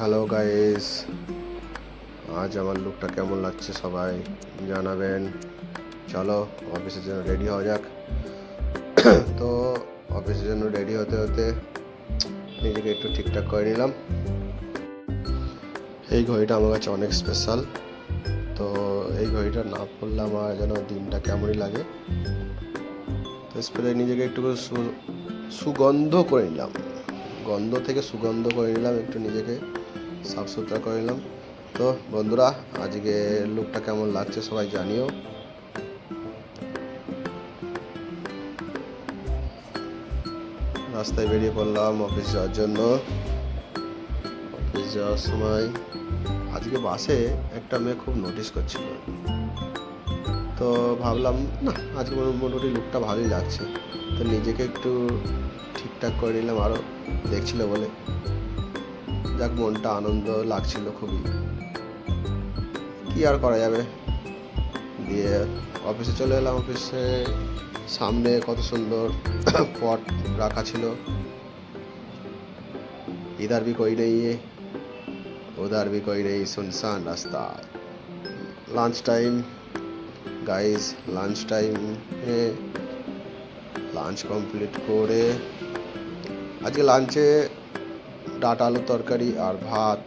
Hello guys, আজ আমার লুকটা কেমন লাগছে সবাই জানাবেন। চলো অফিসের জন্য রেডি হওয়া যাক। তো অফিসের জন্য রেডি হতে হতে নিজেকে একটু ঠিকঠাক করে নিলাম। এই ঘড়িটা আমার কাছে অনেক স্পেশাল। তো এই ঘড়িটা না পরলে আমার যেন দিনটা কেমনই লাগে। তো স্প্রে নিজেকে একটু সুগন্ধ করে নিলাম, গন্ধ থেকে সুগন্ধ করে নিলাম, একটু নিজেকে সাফ সুতরা করে নিলাম। তো বন্ধুরা, আজকে লুকটা কেমন লাগছে সবাই জানিও। রাস্তায় বেরিয়ে পড়লাম অফিস যাওয়ার জন্য। অফিস যাওয়ার সময় আজকে বাসে একটা মেয়ে খুব নোটিস করছিল। তো ভাবলাম না, আজকে মোটামুটি লুকটা ভালোই লাগছে। তো নিজেকে একটু ঠিকঠাক করে নিলাম আরও দেখছিল বলে। যাক, মনটা আনন্দ লাগছিল খুবই। কি আর করা যাবে। দিয়ে অফিসে চলে এলাম। অফিসে সামনে কত সুন্দর পট রাখা ছিল। इधर भी कोई नहीं है, उधर भी कोई नहीं, सुनसान रास्ता। লাঞ্চ টাইম গাইস, লাঞ্চ টাইমে লাঞ্চ কমপ্লিট করে আজকে লাঞ্চে ডাঁটা আলুর তরকারি আর ভাত,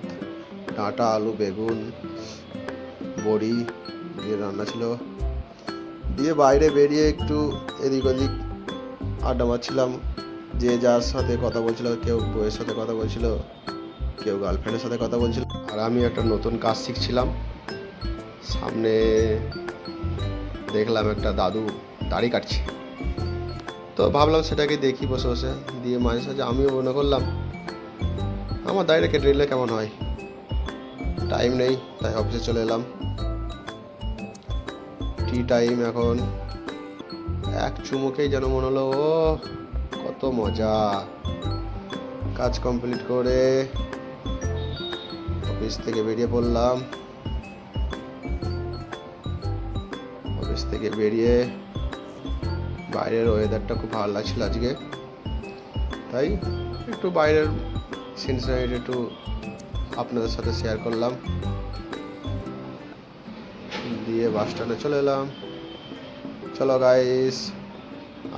ডাঁটা আলু বেগুন বড়ি দিয়ে রান্না ছিল। দিয়ে বাইরে বেরিয়ে একটু এদিক ওদিক আড্ডা মারছিলাম। যে যার সাথে কথা বলছিল, কেউ বউয়ের সাথে কথা বলছিল, কেউ গার্লফ্রেন্ডের সাথে কথা বলছিল। আর আমি একটা নতুন কাজ শিখছিলাম। সামনে দেখলাম একটা দাদু দাড়ি কাটছে। তো ভাবলাম সেটাকে দেখি বসে বসে। দিয়ে মাঝে সাঝে আমিও মনে করলাম আমার দাড়িটা কেটে নিলে কেমন হয়। টাইম নেই, তাই অফিসে চলে এলাম। টি টাইম এখন। এক চুমুকেই যেন মনে হলো ও কত মজা। কাজ কমপ্লিট করে অফিস থেকে বেরিয়ে পড়লাম। অফিস থেকে বেরিয়ে বাইরের ওয়েদারটা খুব ভালো লাগছিল আজকে, তাই একটু বাইরের সিনারি একটু আপনাদের সাথে শেয়ার করলাম। দিয়ে বাস স্ট্যান্ডে চলে এলাম। চলো গাইস,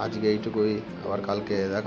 আজকে এইটুকুই, আবার কালকে দেখা।